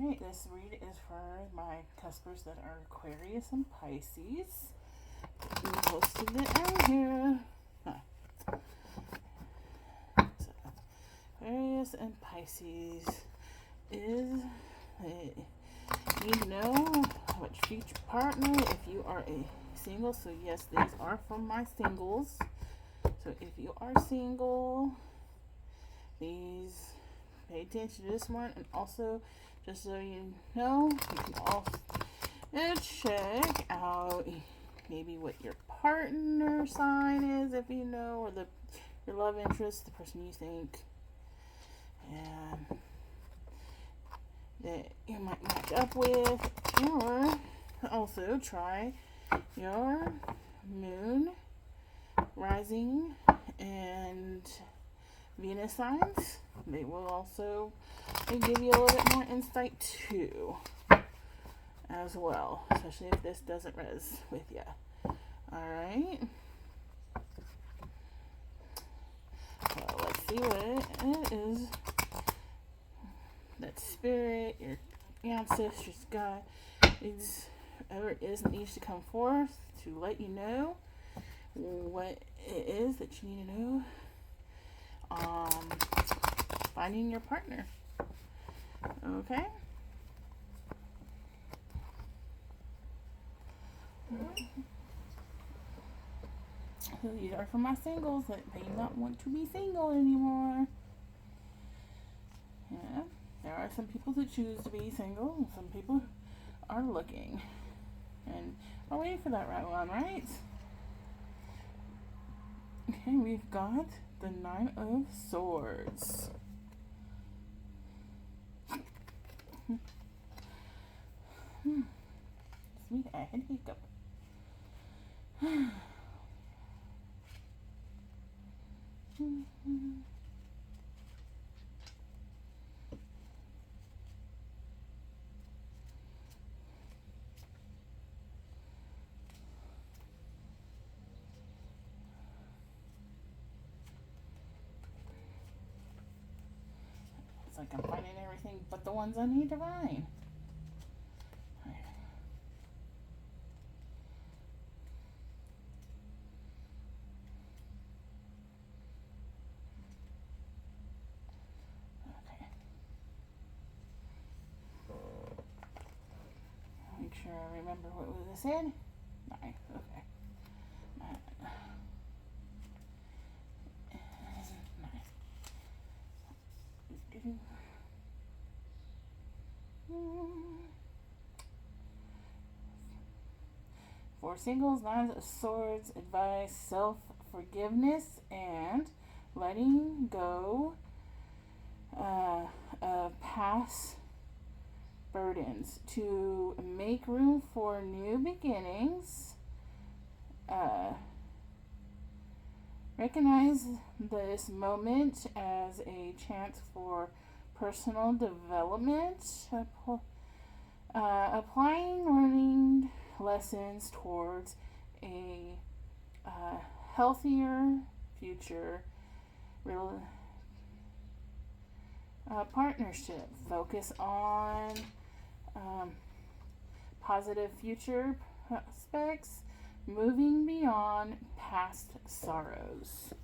Alright, this read is for my cuspers that are Aquarius and Pisces. Most of it out here. So, Aquarius and Pisces is you know which future partner if you are a single. So yes, these are from my singles. So if you are single, these pay attention to this one, and also just so you know, you can also check out maybe what your partner sign is, if you know, or your love interest, the person you think that you might match up with, or also try your moon, rising, and Venus signs. They will also give you a little bit more insight too, as well, especially if this doesn't res with you. Alright. So let's see what it is that spirit, your ancestors, God, whoever it is that needs to come forth to let you know what it is that you need to know. Finding your partner. Okay? So these are for my singles that may not want to be single anymore. Yeah, there are some people that choose to be single, and some people are looking and are waiting for that right one, right? Okay, we've got the Nine of Swords. Sweet, I had hiccup. It's like I'm finding everything but the ones I need to find. Make sure I remember what was I said. 9. Okay. 9. 9. For singles, Nine of Swords advise self-forgiveness and letting go of past burdens to make room for new beginnings. Recognize this moment as a chance for personal development, applying learning lessons towards a healthier future partnership. Focus on positive future prospects, moving beyond past sorrows.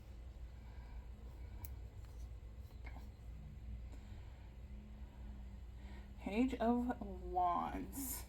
Page of Wands.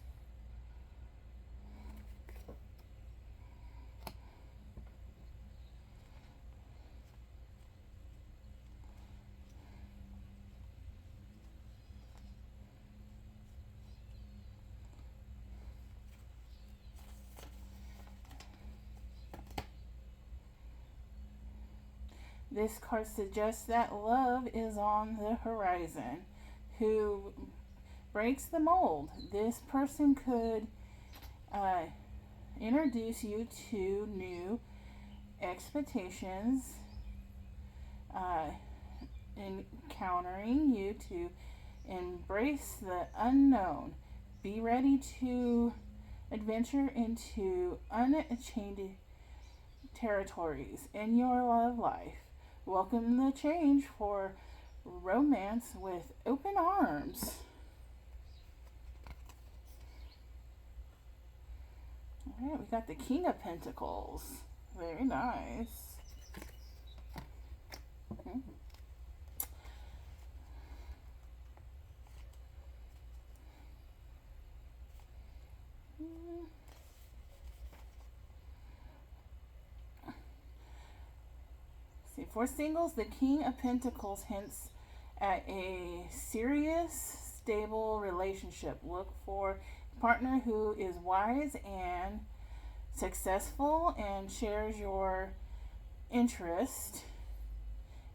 This card suggests that love is on the horizon. Who breaks the mold? This person could introduce you to new expectations, encountering you to embrace the unknown. Be ready to adventure into unchained territories in your love life. Welcome the change for romance with open arms. got the King of Pentacles. Very nice. See, for singles, the King of Pentacles hints at a serious, stable relationship. Look for a partner who is wise and successful and shares your interest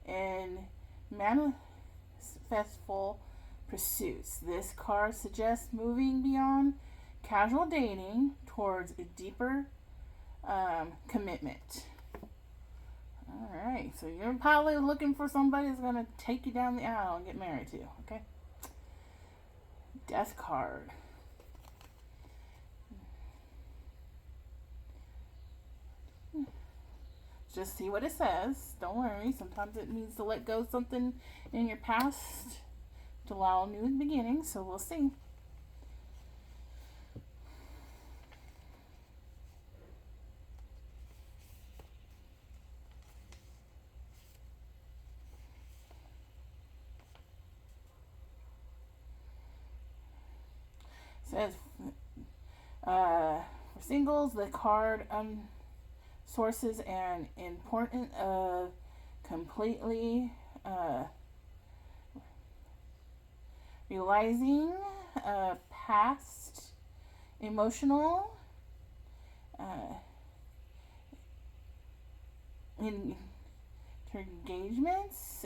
in manifestful pursuits. This card suggests moving beyond casual dating towards a deeper commitment. Alright, so you're probably looking for somebody who's going to take you down the aisle and get married to, okay? Death card. Just see what it says. Don't worry. Sometimes it means to let go of something in your past to allow a new beginning, so we'll see. Says for singles, the card sources an important completely realizing past emotional engagements,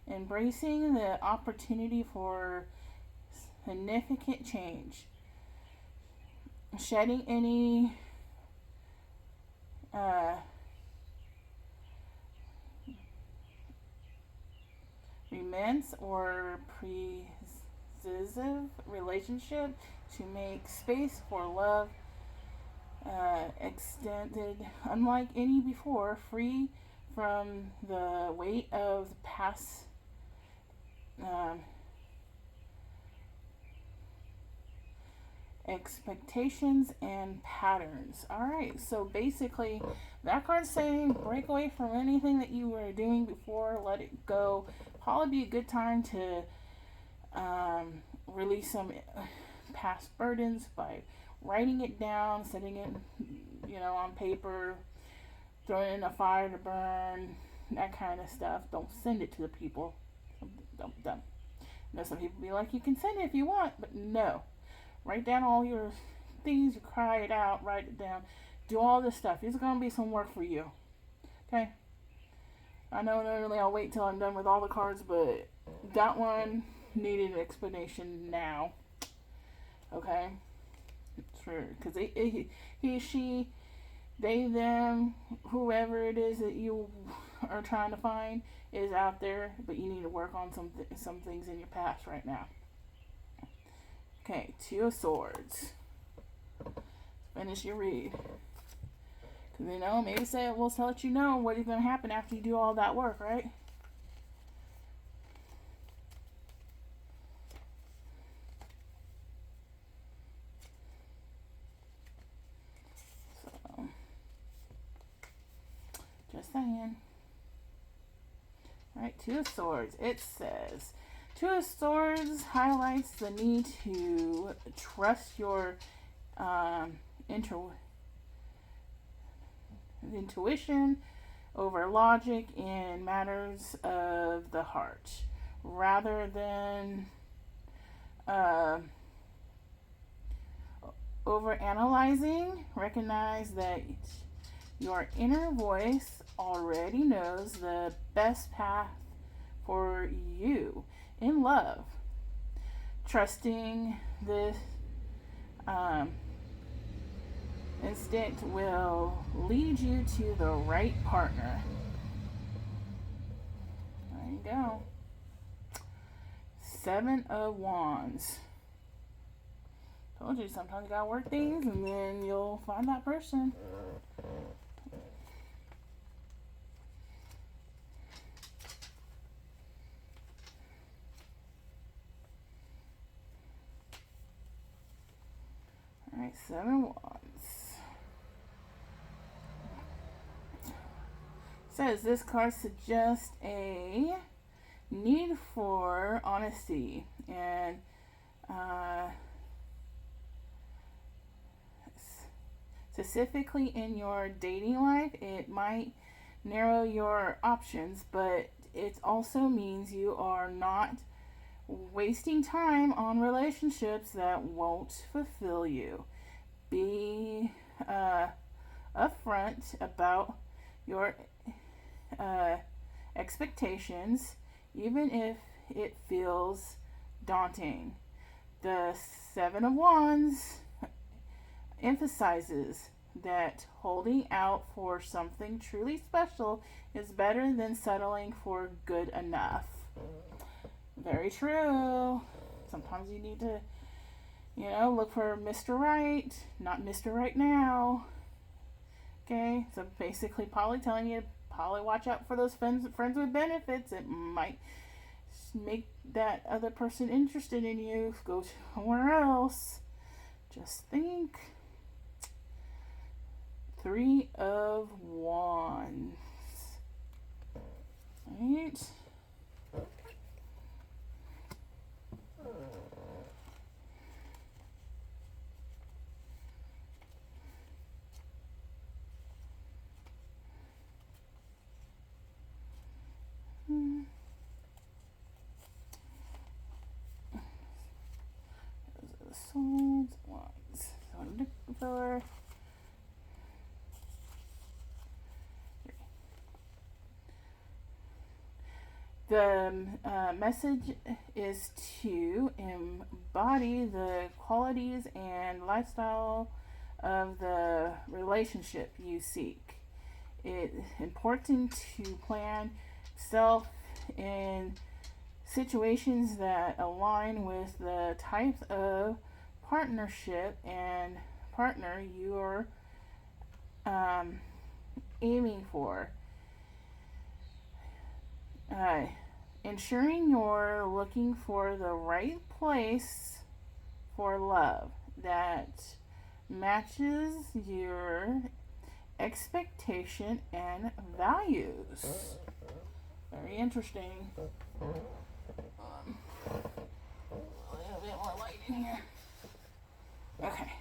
embracing the opportunity for significant change, shedding any romance or possessive relationship to make space for love extended unlike any before, free from the weight of the past expectations and patterns. Alright, so basically that card's saying break away from anything that you were doing before, let it go. Probably be a good time to release some past burdens by writing it down, setting it on paper, throwing it in a fire to burn, that kind of stuff. Don't send it to the people. Don't. Some people be like, you can send it if you want, but no. Write down all your things, you cry it out, write it down. Do all this stuff. It's going to be some work for you. Okay? I know normally I'll wait till I'm done with all the cards, but that one needed an explanation now. Okay? Sure. Because he, she, they, them, whoever it is that you are trying to find is out there, but you need to work on some things in your past right now. Okay, Two of Swords. Finish your read. Because, maybe say it will let you know what is going to happen after you do all that work, right? So, just saying. Alright, Two of Swords. It says, Two of Swords highlights the need to trust your intuition over logic in matters of the heart, rather than over-analyzing. Recognize that your inner voice already knows the best path for you in love. Trusting this instinct will lead you to the right partner. There you go. Seven of Wands. Told you, sometimes you gotta work things and then you'll find that person. Alright, Seven of Wands. Says this card suggests a need for honesty and specifically in your dating life. It might narrow your options, but it also means you are not wasting time on relationships that won't fulfill you. Be upfront about your expectations, even if it feels daunting. The Seven of Wands emphasizes that holding out for something truly special is better than settling for good enough. Very true. Sometimes you need to, look for Mr. Right, not Mr. Right now. Okay, so basically Polly telling you to Polly watch out for those friends with benefits. It might make that other person interested in you. Go somewhere else. Just think. Three of Wands. Right? Swords, Wands. So I'm looking for the message is to embody the qualities and lifestyle of the relationship you seek. It's important to plan self in situations that align with the type of partnership and partner you're aiming for. Ensuring you're looking for the right place for love that matches your expectation and values. Very interesting. A little bit more light in here. Okay.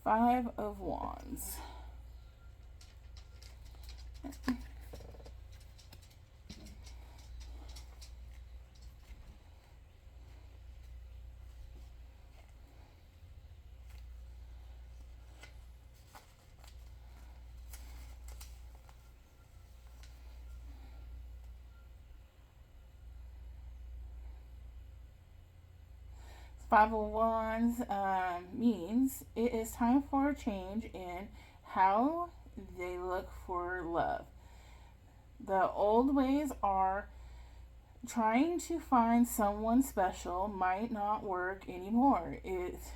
Five of Wands. 501s means it is time for a change in how they look for love. The old ways are trying to find someone special might not work anymore. It's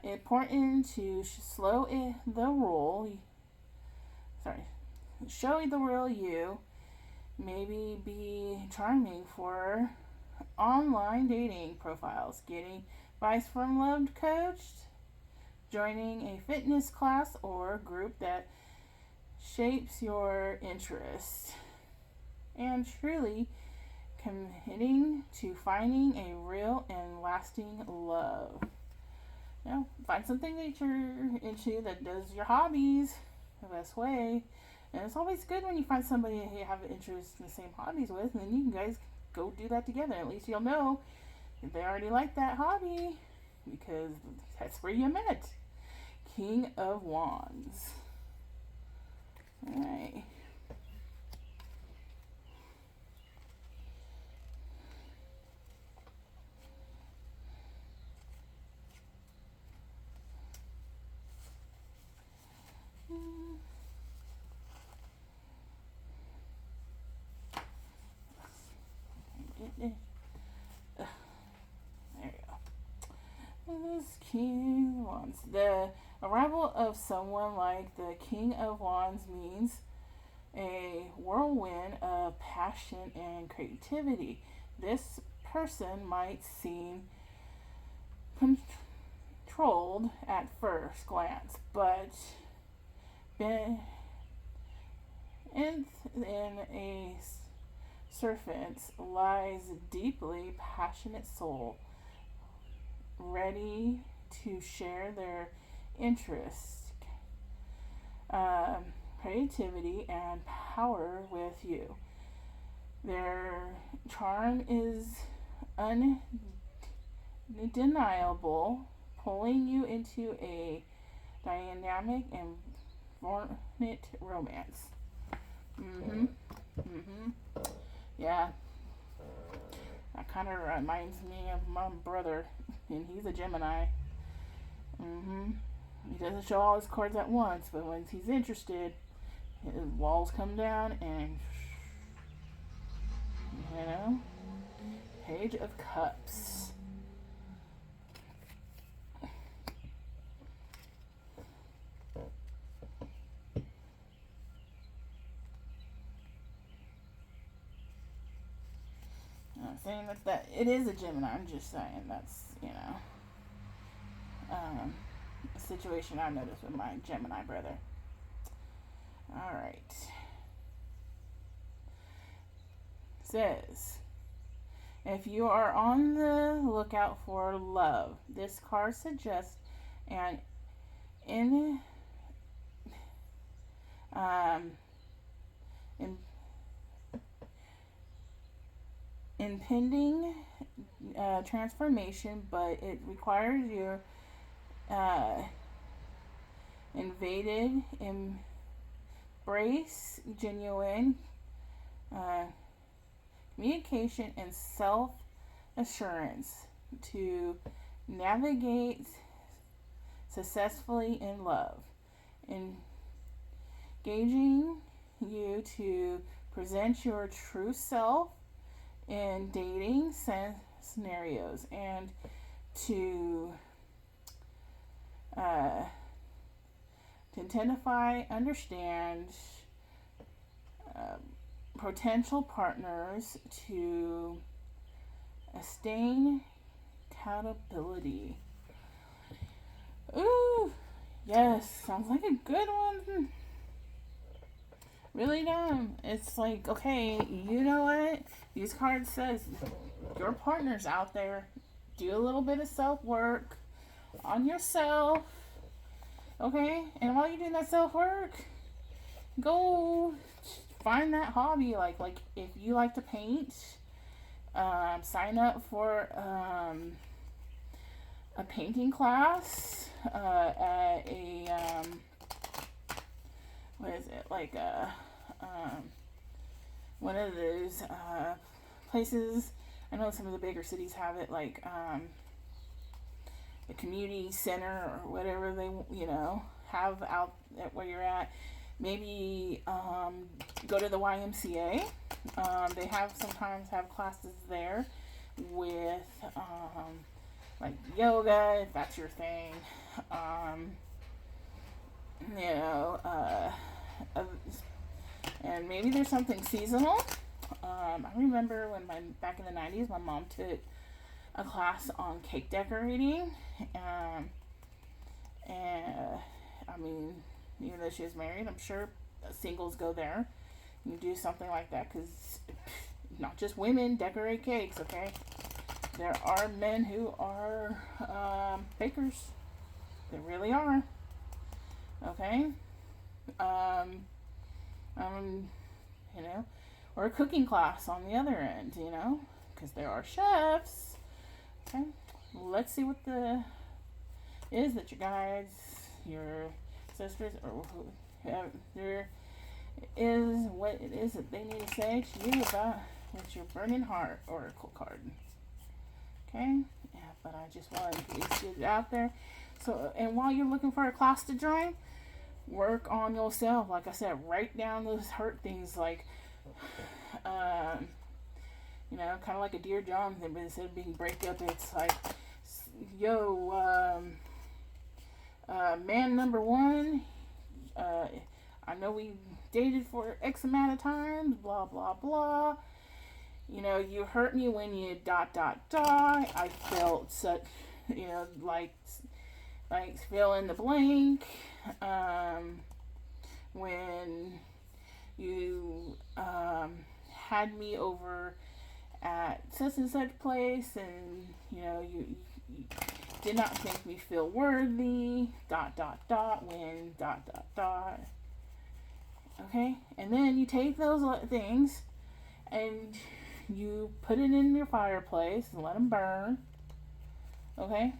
important to show the real you. Maybe be charming for online dating profiles, getting advice from loved coach, joining a fitness class or group that shapes your interests, and truly committing to finding a real and lasting love. Find something that you're into that does your hobbies the best way. And it's always good when you find somebody that you have an interest in the same hobbies with, and then you guys go do that together. At least you'll know if they already like that hobby, because that's where you met. King of Wands. Alright. There you go. This King of Wands. The arrival of someone like the King of Wands means a whirlwind of passion and creativity. This person might seem controlled at first glance, but been in a serpent's lies deeply passionate soul, ready to share their interests, creativity, and power with you. Their charm is undeniable, pulling you into a dynamic and vibrant romance. Yeah. That kind of reminds me of my brother, and he's a Gemini. He doesn't show all his cards at once, but when he's interested, his walls come down and, you know, Page of Cups. I'm not saying that it is a Gemini. I'm just saying that's, you know, a situation I noticed with my Gemini brother. All right. Says, if you are on the lookout for love, this card suggests an impending transformation, but it requires your invaded embrace, genuine communication, and self-assurance to navigate successfully in love, engaging you to present your true self in dating scenarios, and to identify, understand potential partners, to sustain compatibility. Ooh, yes, sounds like a good one. Really dumb. It's like, okay, you know what? These cards says your partner's out there. Do a little bit of self-work on yourself. Okay? And while you're doing that self-work, go find that hobby. Like if you like to paint, sign up for a painting class at a what is it, like one of those places. I know some of the bigger cities have it, like the community center or whatever they, you know, have out at where you're at. Maybe go to the YMCA. They sometimes have classes there with like yoga, if that's your thing. You know, and maybe there's something seasonal. I remember when back in the 90s, my mom took a class on cake decorating, and I mean, even though she was married, I'm sure singles go there. You do something like that, because not just women decorate cakes, okay? There are men who are bakers. They really are. Okay? You know, or a cooking class on the other end, you know, because there are chefs. Okay? Let's see what is that your guides, your sisters, or whoever is, what it is that they need to say to you about with your burning heart oracle card. Okay? Yeah, but I just wanted to get it out there. So, and while you're looking for a class to join, work on yourself. Like I said, write down those hurt things, like you know, kind of like a Dear John thing, but instead of being breakup, it's like, yo, man number one, I know we dated for X amount of times, blah, blah, blah. You know, you hurt me when you ... I felt such, you know, like, like fill in the blank. When you had me over at such and such place, and you did not make me feel worthy, when, okay? And then you take those things and you put it in your fireplace and let them burn, okay?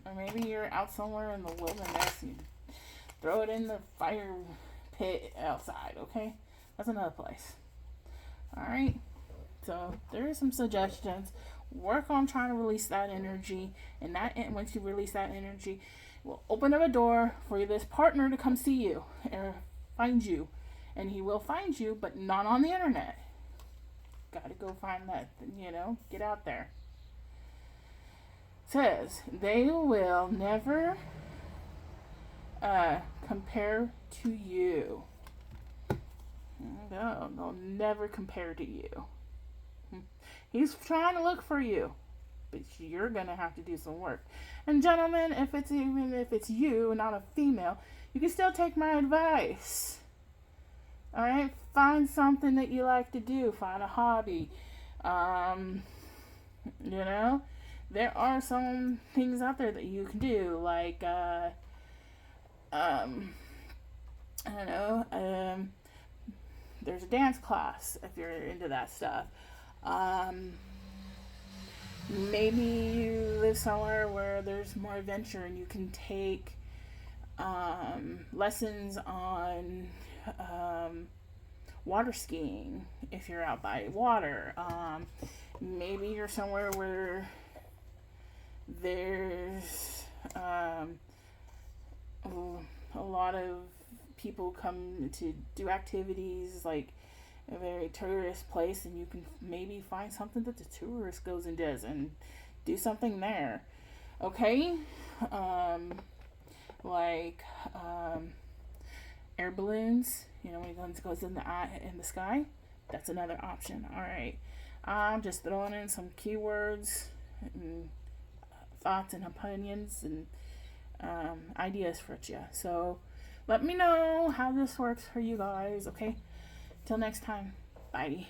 Or maybe you're out somewhere in the wilderness and you throw it in the fire pit outside, okay? That's another place. Alright? So there are some suggestions. Work on trying to release that energy, and once you release that energy, will open up a door for this partner to come see you or find you. And he will find you, but not on the internet. Gotta go find that, get out there. It says, they will never compare to you. No, they'll never compare to you. He's trying to look for you, but you're gonna have to do some work. And gentlemen, if it's you, not a female, you can still take my advice. All right, find something that you like to do. Find a hobby. There are some things out there that you can do, like there's a dance class if you're into that stuff. Maybe you live somewhere where there's more adventure and you can take lessons on water skiing if you're out by water. Maybe you're somewhere where there's a lot of people come to do activities, like a very tourist place, and you can maybe find something that the tourist goes and does and do something there. Okay? Air balloons, when it goes in the sky, that's another option. All right, I'm just throwing in some keywords and thoughts and opinions and ideas for you. So let me know how this works for you guys. Okay, till next time, bye.